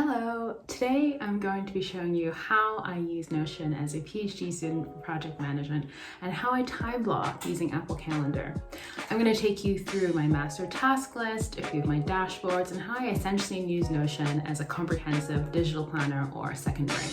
Hello! Today I'm going to be showing you how I use Notion as a PhD student for project management and how I time block using Apple Calendar. I'm going to take you through my master task list, a few of my dashboards, and how I essentially use Notion as a comprehensive digital planner or second brain.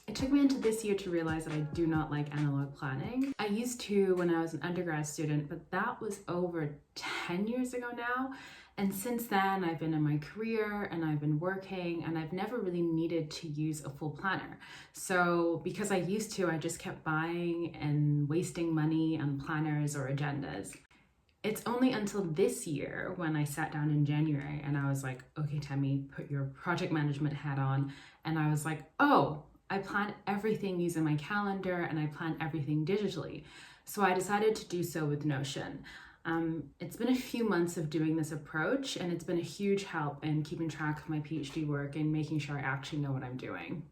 It took me into this year to realize that I do not like analog planning. I used to when I was an undergrad student, but that was over 10 years ago now. And since then, I've been in my career and I've been working and I've never really needed to use a full planner. So because I used to, I just kept buying and wasting money on planners or agendas. It's only until this year when I sat down in January and I was like, okay, Temi, put your project management hat on. And I was like, oh, I plan everything using my calendar and I plan everything digitally. So I decided to do so with Notion. It's been a few months of doing this approach and it's been a huge help in keeping track of my PhD work and making sure I actually know what I'm doing.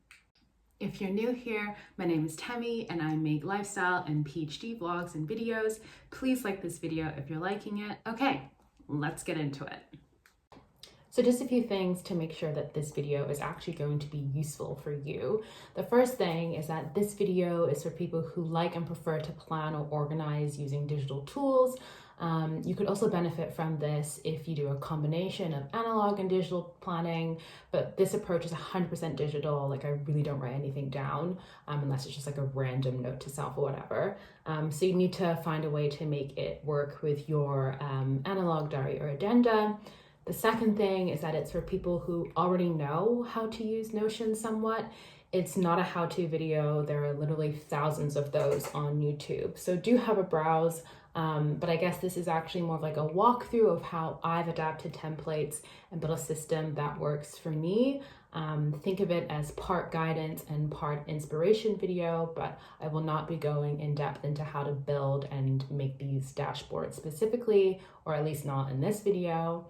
If you're new here, my name is Temi and I make lifestyle and PhD vlogs and videos. Please like this video if you're liking it. Okay, let's get into it. So just a few things to make sure that this video is actually going to be useful for you. The first thing is that this video is for people who like and prefer to plan or organize using digital tools. You could also benefit from this if you do a combination of analog and digital planning, but this approach is 100% digital. Like I really don't write anything down unless it's just like a random note to self or whatever. So you need to find a way to make it work with your analog diary or agenda. The second thing is that it's for people who already know how to use Notion somewhat. It's not a how-to video. There are literally thousands of those on YouTube. So do have a browse, but I guess this is actually more of like a walkthrough of how I've adapted templates and built a system that works for me. Think of it as part guidance and part inspiration video, but I will not be going in depth into how to build and make these dashboards specifically, or at least not in this video.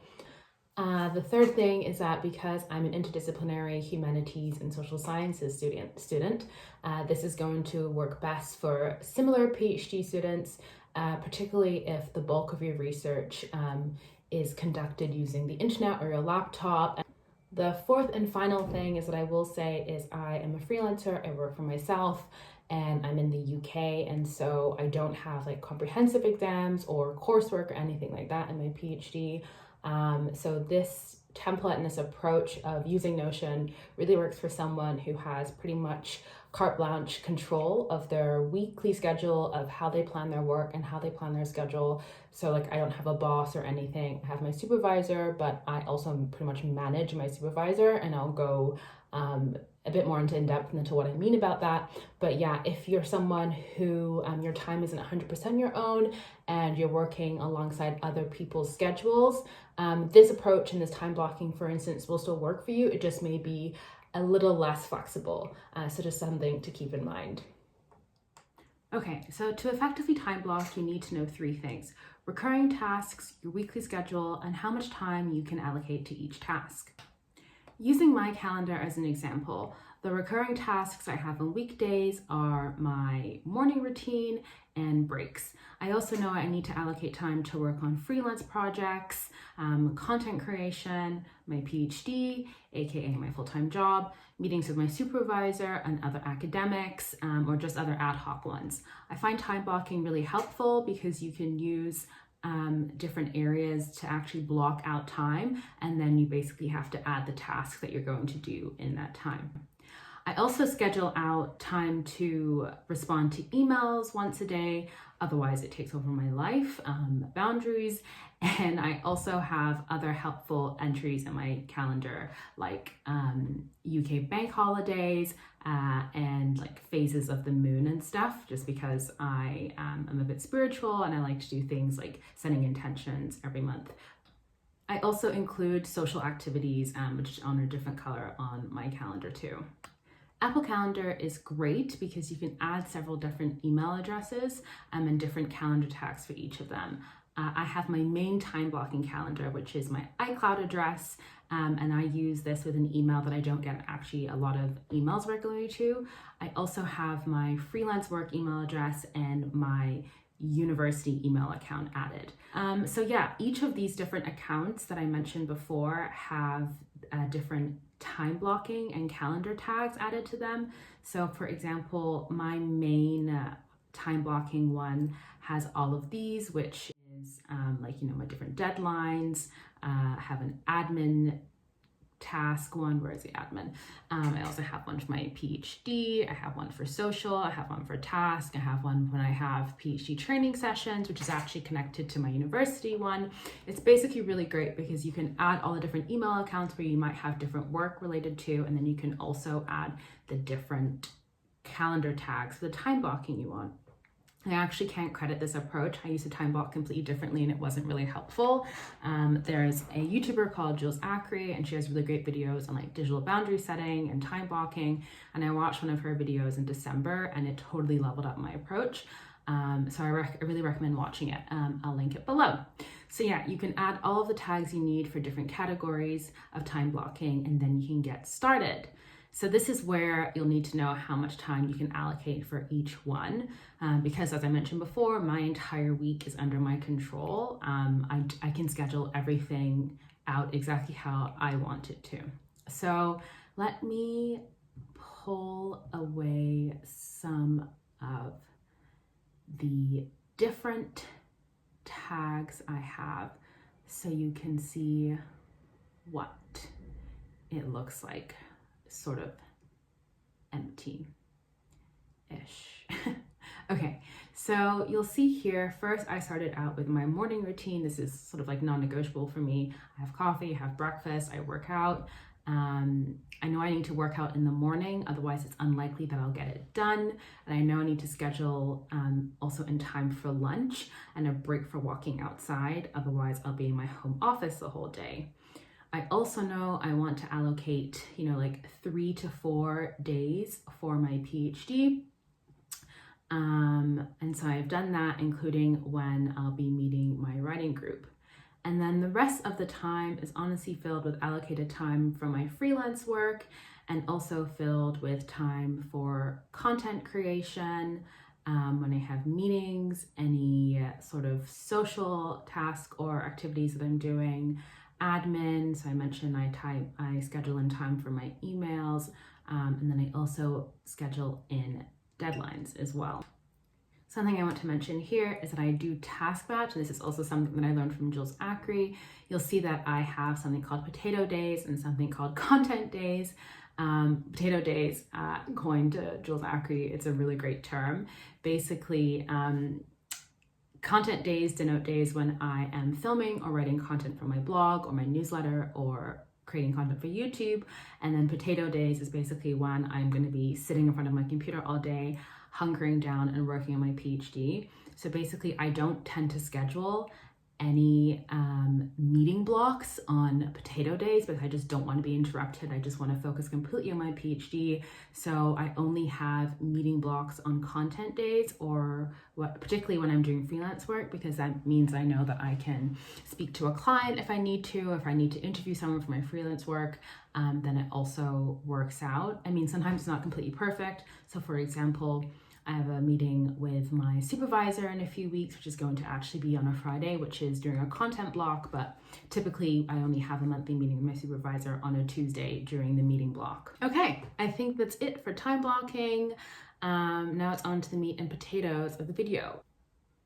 The third thing is that because I'm an interdisciplinary humanities and social sciences student, this is going to work best for similar PhD students, particularly if the bulk of your research is conducted using the internet or your laptop. The fourth and final thing is that I will say is I am a freelancer, I work for myself, and I'm in the UK, and so I don't have like comprehensive exams or coursework or anything like that in my PhD. So this template and this approach of using Notion really works for someone who has pretty much carte blanche control of their weekly schedule, of how they plan their work and how they plan their schedule. So like I don't have a boss or anything. I have my supervisor, but I also pretty much manage my supervisor, and I'll go a bit more in depth into what I mean about that. But yeah, if you're someone who your time isn't 100% your own and you're working alongside other people's schedules, this approach and this time blocking, for instance, will still work for you. It just may be a little less flexible. So just something to keep in mind. Okay, so to effectively time block, you need to know three things: recurring tasks, your weekly schedule, and how much time you can allocate to each task. Using my calendar as an example, the recurring tasks I have on weekdays are my morning routine and breaks. I also know I need to allocate time to work on freelance projects, content creation, my PhD, aka my full-time job, meetings with my supervisor and other academics, or just other ad hoc ones. I find time blocking really helpful because you can use different areas to actually block out time, and then you basically have to add the task that you're going to do in that time. I also schedule out time to respond to emails once a day, otherwise it takes over my life, boundaries, and I also have other helpful entries in my calendar like UK bank holidays and like phases of the moon and stuff, just because I am a bit spiritual and I like to do things like setting intentions every month. I also include social activities, which is on a different color on my calendar too. Apple Calendar is great because you can add several different email addresses and different calendar tags for each of them. I have my main time blocking calendar, which is my iCloud address, and I use this with an email that I don't get actually a lot of emails regularly to. I also have my freelance work email address and my university email account added. So yeah, each of these different accounts that I mentioned before have different time blocking and calendar tags added to them. So for example, my main time blocking one has all of these, which is like, you know, my different deadlines. I have an admin task one. Where is the admin? I also have one for my PhD. I have one for social. I have one for task. I have one when I have PhD training sessions, which is actually connected to my university one. It's basically really great because you can add all the different email accounts where you might have different work related to, and then you can also add the different calendar tags for the time blocking you want. I actually can't credit this approach. I used to time block completely differently and it wasn't really helpful. There's a YouTuber called Jules Acri, and she has really great videos on like digital boundary setting and time blocking. And I watched one of her videos in December and it totally leveled up my approach. So I really recommend watching it. I'll link it below. So yeah, you can add all of the tags you need for different categories of time blocking, and then you can get started. So this is where you'll need to know how much time you can allocate for each one, because as I mentioned before, my entire week is under my control. I can schedule everything out exactly how I want it to. So let me pull away some of the different tags I have so you can see what it looks like. Sort of empty-ish. Okay, so you'll see here, first I started out with my morning routine. This is sort of like non-negotiable for me. I have coffee, I have breakfast, I work out. I know I need to work out in the morning, otherwise it's unlikely that I'll get it done. And I know I need to schedule also in time for lunch and a break for walking outside, otherwise I'll be in my home office the whole day. I also know I want to allocate, you know, like 3 to 4 days for my PhD. And so I've done that, including when I'll be meeting my writing group. And then the rest of the time is honestly filled with allocated time for my freelance work, and also filled with time for content creation, when I have meetings, any sort of social task or activities that I'm doing, admin. So I mentioned I schedule in time for my emails, and then I also schedule in deadlines as well. Something I want to mention here is that I do task batch. This is also something that I learned from Jules Acri. You'll see that I have something called potato days and something called content days. Potato days, coined to Jules Acri, it's a really great term. Basically, content days denote days when I am filming or writing content for my blog or my newsletter or creating content for YouTube. And then potato days is basically when I'm going to be sitting in front of my computer all day, hunkering down and working on my PhD. So basically, I don't tend to schedule any meeting blocks on potato days because I just don't want to be interrupted. I just want to focus completely on my PhD. So I only have meeting blocks on content days, or particularly when I'm doing freelance work, because that means I know that I can speak to a client if I need to. If I need to interview someone for my freelance work, then it also works out. I mean, sometimes it's not completely perfect. So for example, I have a meeting with my supervisor in a few weeks, which is going to actually be on a Friday, which is during a content block, but typically I only have a monthly meeting with my supervisor on a Tuesday during the meeting block. Okay, I think that's it for time blocking. Now it's on to the meat and potatoes of the video.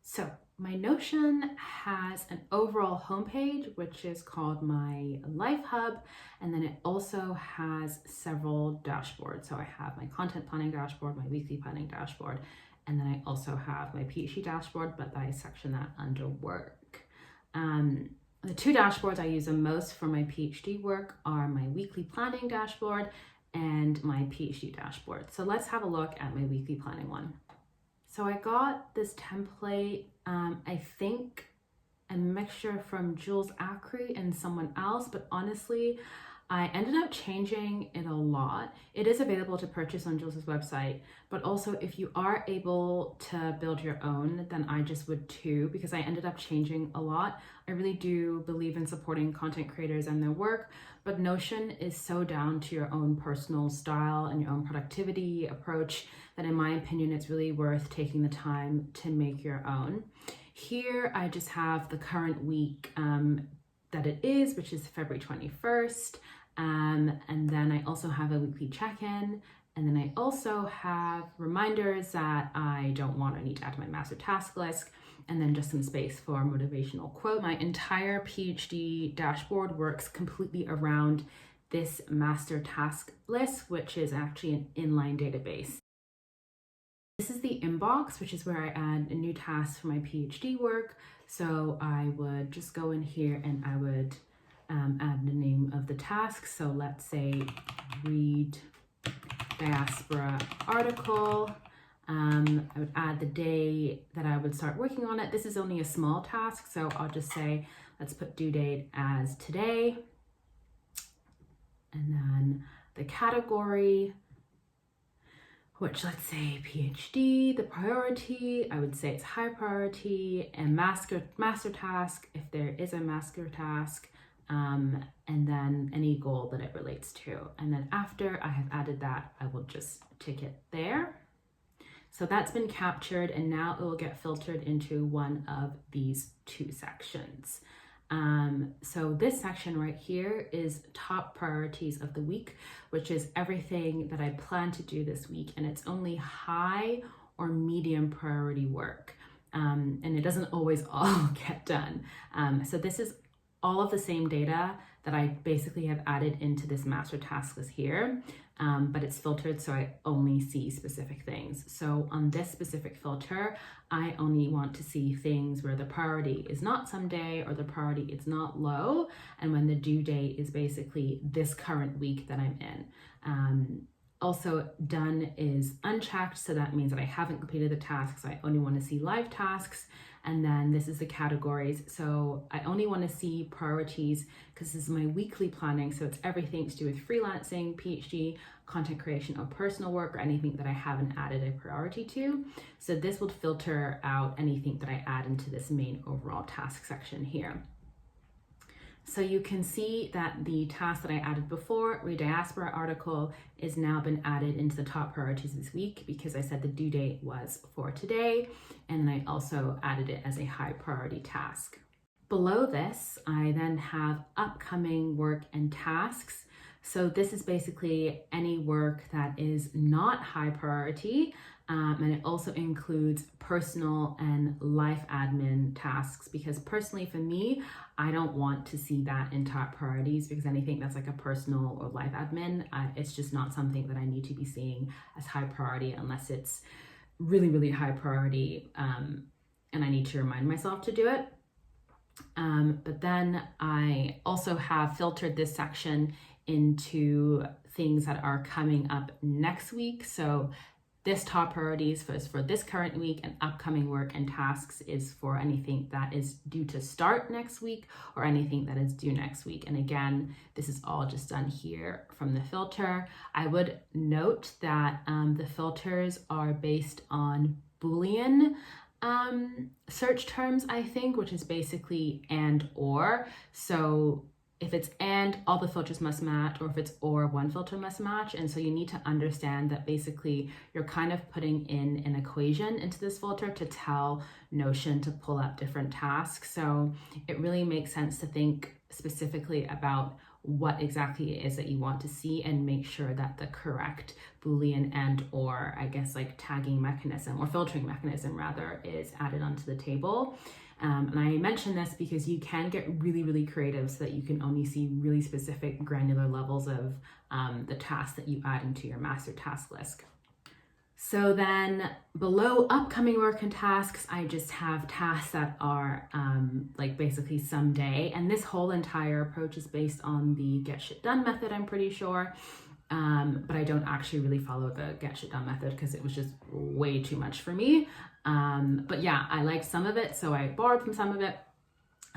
So my Notion has an overall homepage, which is called my Life Hub. And then it also has several dashboards. So I have my content planning dashboard, my weekly planning dashboard, and then I also have my PhD dashboard, but I section that under work. The two dashboards I use the most for my PhD work are my weekly planning dashboard and my PhD dashboard. So let's have a look at my weekly planning one. So I got this template, I think a mixture from Jules Acri and someone else, but honestly, I ended up changing it a lot. It is available to purchase on Jules's website, but also if you are able to build your own, then I just would too, because I ended up changing a lot. I really do believe in supporting content creators and their work, but Notion is so down to your own personal style and your own productivity approach that in my opinion, it's really worth taking the time to make your own. Here, I just have the current week that it is, which is February 21st. And then I also have a weekly check-in. And then I also have reminders that I don't want or need to add to my master task list. And then just some space for motivational quote. My entire PhD dashboard works completely around this master task list, which is actually an inline database. This is the inbox, which is where I add a new task for my PhD work. So I would just go in here and I would add the name of the task. So let's say read diaspora article. I would add the day that I would start working on it. This is only a small task, so I'll just say, let's put due date as today. And then the category, which let's say PhD, the priority, I would say it's high priority, and master task, if there is a master task, and then any goal that it relates to. And then after I have added that, I will just tick it there. So that's been captured, and now it will get filtered into one of these two sections. So this section right here is top priorities of the week, which is everything that I plan to do this week, and it's only high or medium priority work. And it doesn't always all get done. So this is all of the same data that I basically have added into this master task list here, but it's filtered so I only see specific things. So on this specific filter, I only want to see things where the priority is not someday or the priority is not low, and when the due date is basically this current week that I'm in. Also, done is unchecked, so that means that I haven't completed the task, so I only want to see live tasks. And then this is the categories. So I only want to see priorities because this is my weekly planning. So it's everything to do with freelancing, PhD, content creation, or personal work, or anything that I haven't added a priority to. So this will filter out anything that I add into this main overall task section here. So you can see that the task that I added before, read diaspora article, is now been added into the top priorities this week because I said the due date was for today, and I also added it as a high priority task. Below this, I then have upcoming work and tasks. So this is basically any work that is not high priority, and it also includes personal and life admin tasks, because personally for me, I don't want to see that in top priorities, because anything that's like a personal or life admin, it's just not something that I need to be seeing as high priority unless it's really, really high priority, and I need to remind myself to do it. But then I also have filtered this section into things that are coming up next week. So this top priorities for this current week, and upcoming work and tasks is for anything that is due to start next week or anything that is due next week. And again, this is all just done here from the filter. I would note that the filters are based on Boolean search terms, I think, which is basically and or. So if it's and, all the filters must match, or if it's or, one filter must match. And so you need to understand that basically you're kind of putting in an equation into this filter to tell Notion to pull up different tasks. So it really makes sense to think specifically about what exactly it is that you want to see and make sure that the correct Boolean and or, I guess, like tagging mechanism or filtering mechanism rather, is added onto the table. And I mention this because you can get really, really creative so that you can only see really specific granular levels of the tasks that you add into your master task list. So then below upcoming work and tasks, I just have tasks that are like basically someday. And this whole entire approach is based on the get shit done method, I'm pretty sure. But I don't actually really follow the get shit done method because it was just way too much for me. But yeah, I like some of it, so I borrowed from some of it.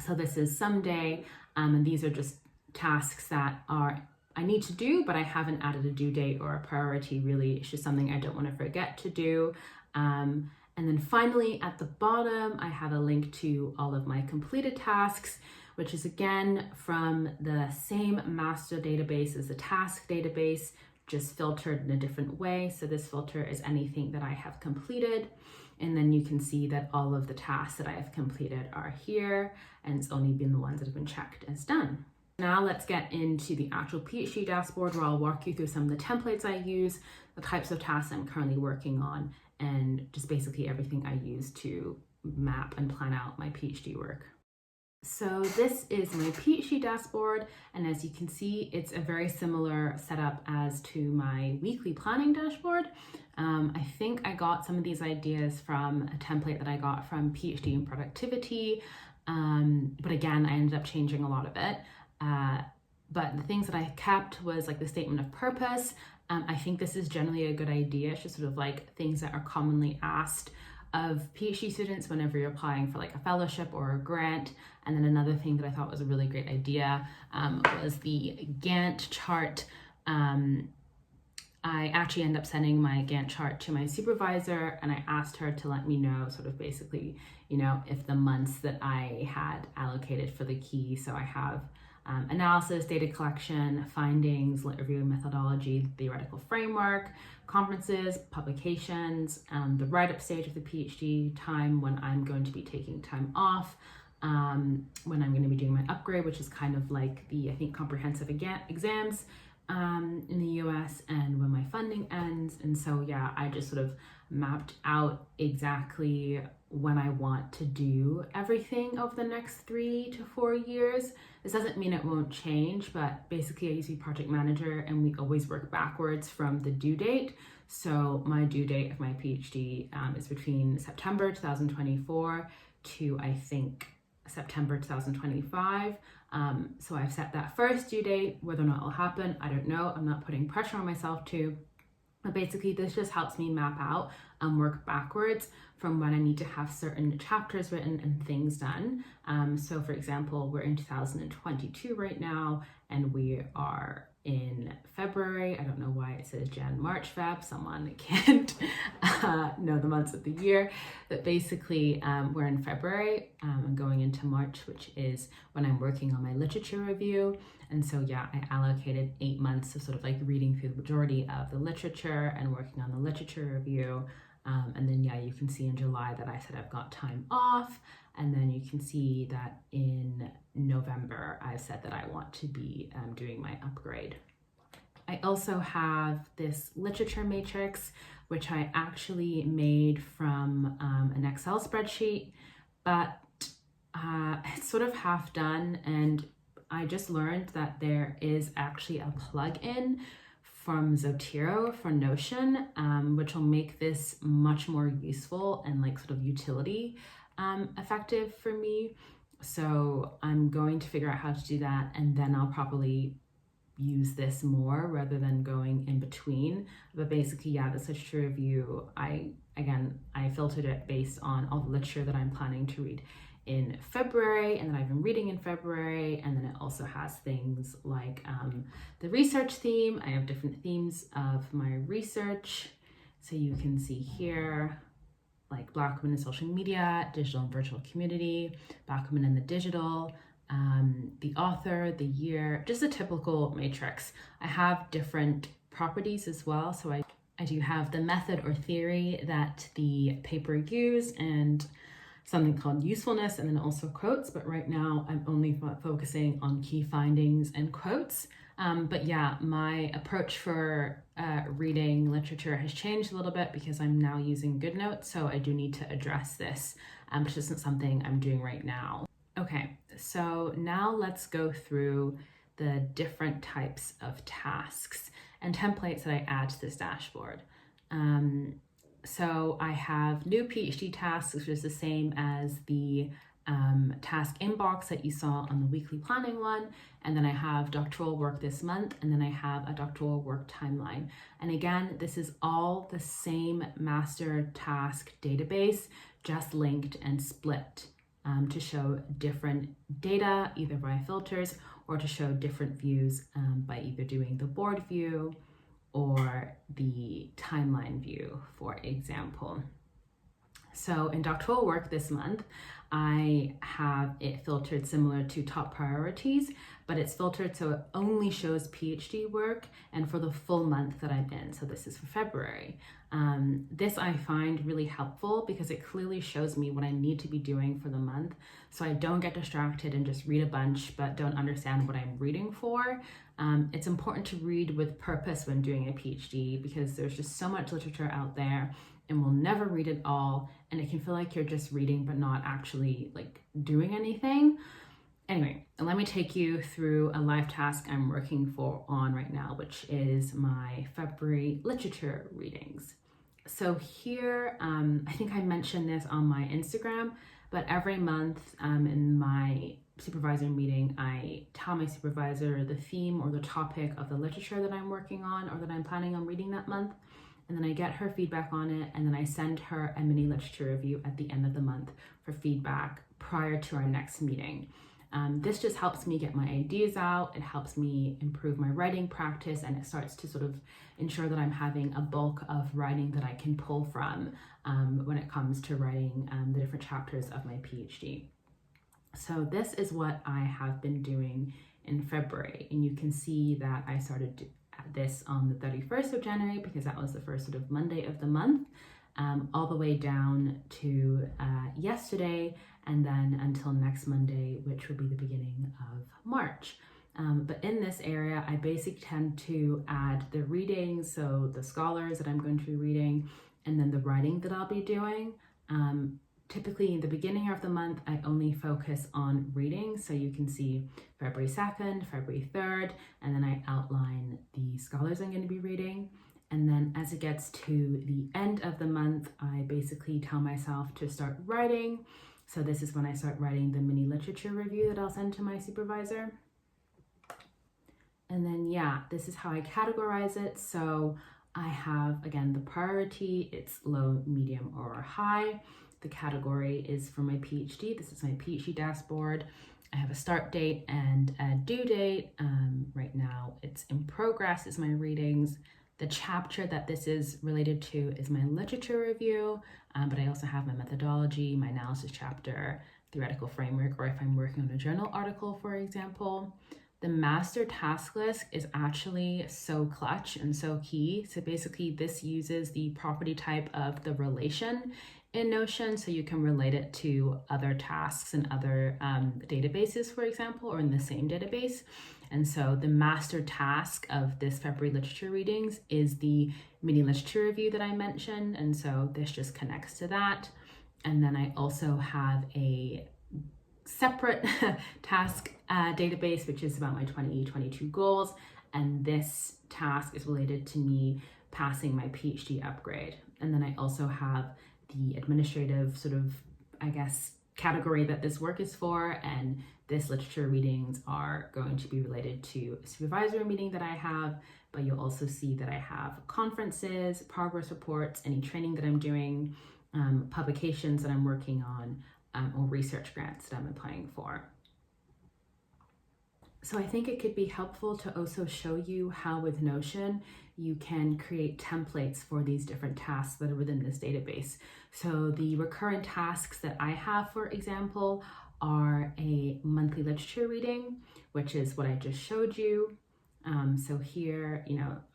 So this is someday, and these are just tasks that are I need to do, but I haven't added a due date or a priority really. It's just something I don't want to forget to do. And then finally at the bottom, I have a link to all of my completed tasks, which is again from the same master database as the task database, just filtered in a different way. So this filter is anything that I have completed. And then you can see that all of the tasks that I have completed are here, and it's only been the ones that have been checked as done. Now let's get into the actual PhD dashboard, where I'll walk you through some of the templates I use, the types of tasks I'm currently working on, and just basically everything I use to map and plan out my PhD work. So this is my PhD dashboard, and as you can see, it's a very similar setup as to my weekly planning dashboard. I think I got some of these ideas from a template that I got from PhD in productivity, but again, I ended up changing a lot of it. But the things that I kept was like the statement of purpose. I think this is generally a good idea. It's just sort of like things that are commonly asked of PhD students whenever you're applying for like a fellowship or a grant. And then another thing that I thought was a really great idea was the Gantt chart. I actually ended up sending my Gantt chart to my supervisor, and I asked her to let me know sort of basically, if the months that I had allocated for the key. So I have analysis, data collection, findings, lit review, methodology, theoretical framework, conferences, publications, the write-up stage of the PhD, time when I'm going to be taking time off, when I'm going to be doing my upgrade, which is kind of like the, I think, comprehensive exams in the US, and when my funding ends. And so, yeah, I just sort of mapped out exactly when I want to do everything over the next 3 to 4 years. This doesn't mean it won't change, but basically I use the project manager, and we always work backwards from the due date. So my due date of my PhD is between September 2024 to, I think, September 2025. So I've set that first due date. Whether or not it'll happen, I don't know. I'm not putting pressure on myself to. But basically, this just helps me map out and work backwards from when I need to have certain chapters written and things done. So for example, we're in 2022 right now, and we are in February. I don't know why it says Jan, March, Feb. Someone can't know the months of the year. But basically, we're in February and going into March, which is when I'm working on my literature review. And so, yeah, I allocated 8 months of sort of like reading through the majority of the literature and working on the literature review. And then, yeah, you can see in July that I said I've got time off. And then you can see that in November, I've said that I want to be doing my upgrade. I also have this literature matrix, which I actually made from an Excel spreadsheet, but it's sort of half done. And I just learned that there is actually a plugin from Zotero for Notion, which will make this much more useful and like sort of utility effective for me. So I'm going to figure out how to do that, and then I'll probably use this more rather than going in between. But basically, yeah, the literature review, I filtered it based on all the literature that I'm planning to read in February, and then I've been reading in February. And then it also has things like the research theme. I have different themes of my research. So you can see here, like Black women in social media, digital and virtual community, Black women in the digital, the author, the year, just a typical matrix. I have different properties as well. So I do have the method or theory that the paper used, and something called usefulness, and then also quotes. But right now I'm only focusing on key findings and quotes. But yeah, my approach for reading literature has changed a little bit because I'm now using GoodNotes. So I do need to address this, which isn't something I'm doing right now. Okay, so now let's go through the different types of tasks and templates that I add to this dashboard. So I have new PhD tasks, which is the same as the task inbox that you saw on the weekly planning one. And then I have doctoral work this month, and then I have a doctoral work timeline. And again, this is all the same master task database, just linked and split to show different data, either via filters or to show different views by either doing the board view or the timeline view, for example. So in doctoral work this month, I have it filtered similar to top priorities, but it's filtered so it only shows PhD work and for the full month that I'm in. So this is for February. This I find really helpful because it clearly shows me what I need to be doing for the month, so I don't get distracted and just read a bunch but don't understand what I'm reading for. It's important to read with purpose when doing a PhD because there's just so much literature out there and we'll never read it all, and it can feel like you're just reading but not actually like doing anything. Anyway, let me take you through a live task I'm working on right now, which is my February literature readings. So here, I think I mentioned this on my Instagram, but every month in my supervisor meeting, I tell my supervisor the theme or the topic of the literature that I'm working on or that I'm planning on reading that month. And then I get her feedback on it, and then I send her a mini literature review at the end of the month for feedback prior to our next meeting. This just helps me get my ideas out, it helps me improve my writing practice, and it starts to sort of ensure that I'm having a bulk of writing that I can pull from when it comes to writing the different chapters of my PhD. So this is what I have been doing in February, and you can see that I started this on the 31st of January because that was the first sort of Monday of the month, all the way down to yesterday, and then until next Monday, which will be the beginning of March. But in this area, I basically tend to add the readings, so the scholars that I'm going to be reading, and then the writing that I'll be doing. Typically in the beginning of the month, I only focus on reading. So you can see February 2nd, February 3rd, and then I outline the scholars I'm going to be reading. And then as it gets to the end of the month, I basically tell myself to start writing. So this is when I start writing the mini literature review that I'll send to my supervisor. And then, yeah, this is how I categorize it. So I have, again, the priority, it's low, medium, or high. The category is for my PhD. This is my PhD dashboard. I have a start date and a due date. Right now it's in progress is my readings. The chapter that this is related to is my literature review, but I also have my methodology, my analysis chapter, theoretical framework, or if I'm working on a journal article, for example. The master task list is actually so clutch and so key. So basically this uses the property type of the relation in Notion, so you can relate it to other tasks and other databases, for example, or in the same database. And so the master task of this February literature readings is the mini literature review that I mentioned. And so this just connects to that. And then I also have a separate task database, which is about my 2022 goals. And this task is related to me passing my PhD upgrade. And then I also have the administrative sort of, I guess, category that this work is for, and this literature readings are going to be related to a supervisory meeting that I have, but you'll also see that I have conferences, progress reports, any training that I'm doing, publications that I'm working on, or research grants that I'm applying for. So I think it could be helpful to also show you how with Notion you can create templates for these different tasks that are within this database. So the recurrent tasks that I have, for example, are a monthly literature reading, which is what I just showed you. So here,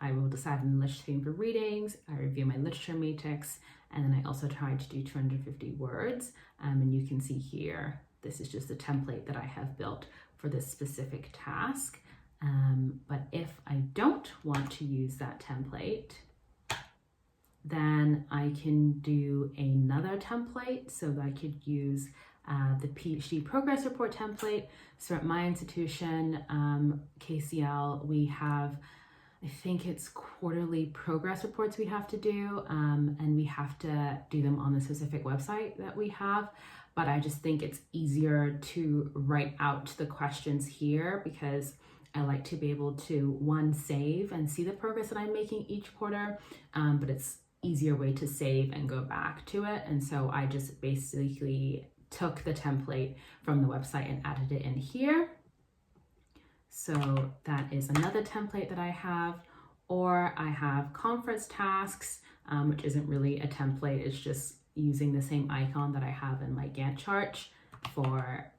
I will decide on the literature theme for readings, I review my literature matrix, and then I also try to do 250 words. And you can see here, this is just a template that I have built for this specific task. But if I don't want to use that template, then I can do another template. So I could use the PhD progress report template. So at my institution, KCL, we have, I think it's quarterly progress reports we have to do, and we have to do them on the specific website that we have. But I just think it's easier to write out the questions here because I like to be able to, one, save and see the progress that I'm making each quarter, but it's easier way to save and go back to it. And so I just basically took the template from the website and added it in here. So that is another template that I have. Or I have conference tasks, which isn't really a template. It's just using the same icon that I have in my Gantt chart for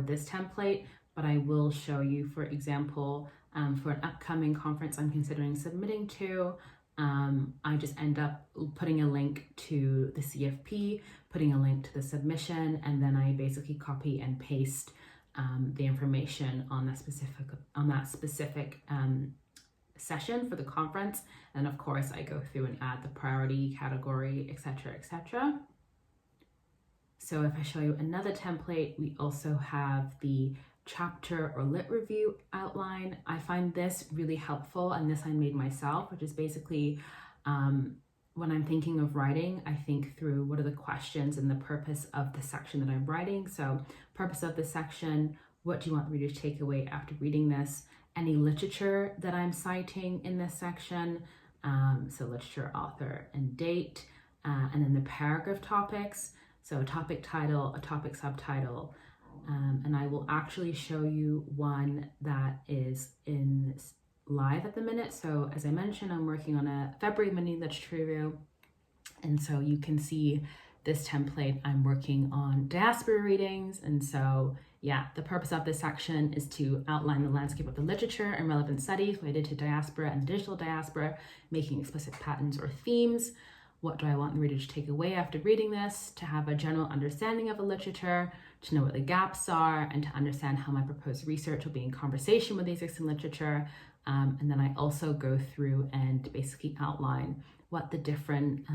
this template. But I will show you, for example, for an upcoming conference I'm considering submitting to, I just end up putting a link to the CFP, putting a link to the submission, and then I basically copy and paste the information on that specific session for the conference. And of course, I go through and add the priority, category, etc., etc. So if I show you another template, we also have the chapter or lit review outline. I find this really helpful, and this I made myself, which is basically when I'm thinking of writing, I think through what are the questions and the purpose of the section that I'm writing. So purpose of the section, what do you want the reader to take away after reading this? Any literature that I'm citing in this section, so literature, author, and date, and then the paragraph topics. So a topic title, a topic subtitle, and I will actually show you one that is in live at the minute. So as I mentioned, I'm working on a February mini literature review, and so you can see this template. I'm working on diaspora readings, and so yeah, the purpose of this section is to outline the landscape of the literature and relevant studies related to diaspora and digital diaspora, making explicit patterns or themes. What do I want the reader to take away after reading this? To have a general understanding of the literature, to know what the gaps are, and to understand how my proposed research will be in conversation with the existing literature. And then I also go through and basically outline what the different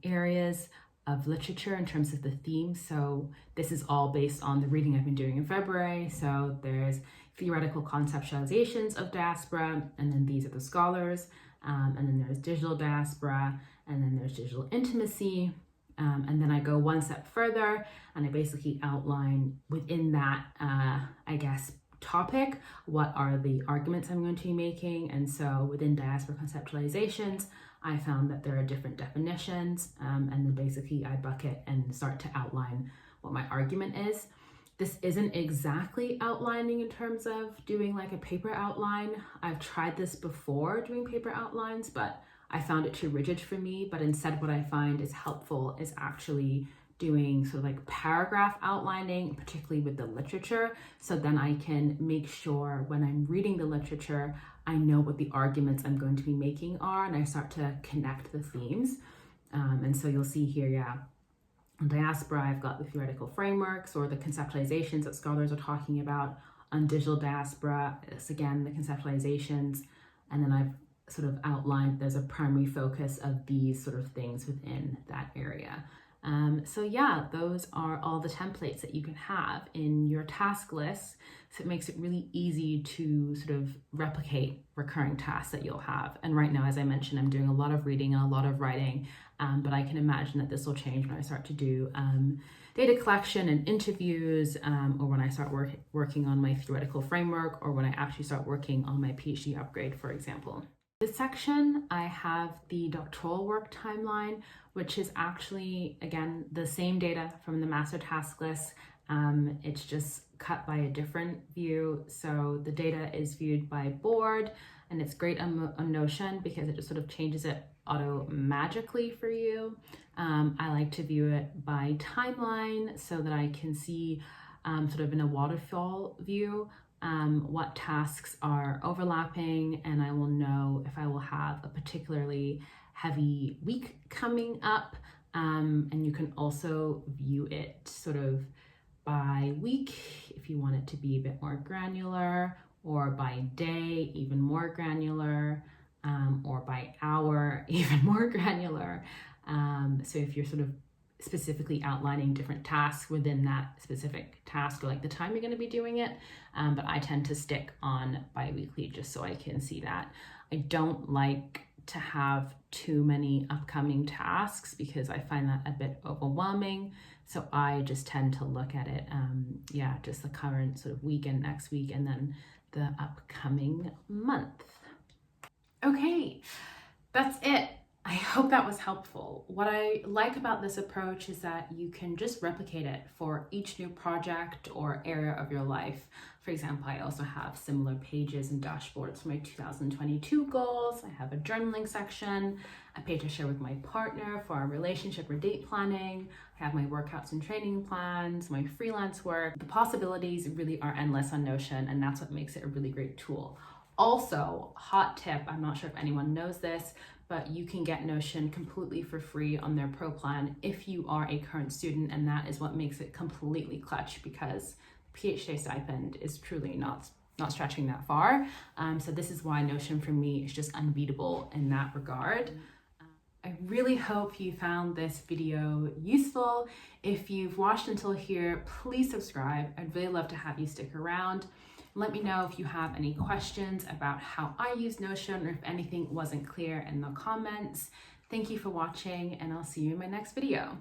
areas of literature in terms of the themes. So this is all based on the reading I've been doing in February. So there's theoretical conceptualizations of diaspora, and then these are the scholars, and then there's digital diaspora, and then there's digital intimacy. And then I go one step further and I basically outline within that, topic, what are the arguments I'm going to be making. And so within diaspora conceptualizations, I found that there are different definitions, and then basically I bucket and start to outline what my argument is. This isn't exactly outlining in terms of doing like a paper outline. I've tried this before doing paper outlines, but I found it too rigid for me. But instead what I find is helpful is actually doing sort of like paragraph outlining, particularly with the literature. So then I can make sure when I'm reading the literature, I know what the arguments I'm going to be making are, and I start to connect the themes. And so you'll see here, yeah, on diaspora, I've got the theoretical frameworks or the conceptualizations that scholars are talking about. On digital diaspora, it's again the conceptualizations, and then I've sort of outlined there's a primary focus of these sort of things within that area. So yeah, those are all the templates that you can have in your task list. So it makes it really easy to sort of replicate recurring tasks that you'll have. And right now, as I mentioned, I'm doing a lot of reading and a lot of writing, but I can imagine that this will change when I start to do data collection and interviews, or when I start working on my theoretical framework, or when I actually start working on my PhD upgrade, for example. This section, I have the doctoral work timeline, which is actually, again, the same data from the master task list. It's just cut by a different view. So the data is viewed by board, and it's great on Notion because it just sort of changes it auto-magically for you. I like to view it by timeline so that I can see sort of in a waterfall view what tasks are overlapping, and I will know if I will have a particularly heavy week coming up. And you can also view it sort of by week if you want it to be a bit more granular, or by day even more granular, or by hour even more granular. So if you're sort of specifically outlining different tasks within that specific task, or like the time you're going to be doing it, but I tend to stick on bi-weekly just so I can see that. I don't like to have too many upcoming tasks because I find that a bit overwhelming. So I just tend to look at it, just the current sort of week and next week, and then the upcoming month. Okay, that's it. I hope that was helpful. What I like about this approach is that you can just replicate it for each new project or area of your life. For example, I also have similar pages and dashboards for my 2022 goals. I have a journaling section, a page I share with my partner for our relationship or date planning. I have my workouts and training plans, my freelance work. The possibilities really are endless on Notion, and that's what makes it a really great tool. Also, hot tip, I'm not sure if anyone knows this, but you can get Notion completely for free on their pro plan if you are a current student, and that is what makes it completely clutch, because PhD stipend is truly not stretching that far. So this is why Notion for me is just unbeatable in that regard. I really hope you found this video useful. If you've watched until here, please subscribe. I'd really love to have you stick around. Let me know if you have any questions about how I use Notion or if anything wasn't clear in the comments. Thank you for watching, and I'll see you in my next video.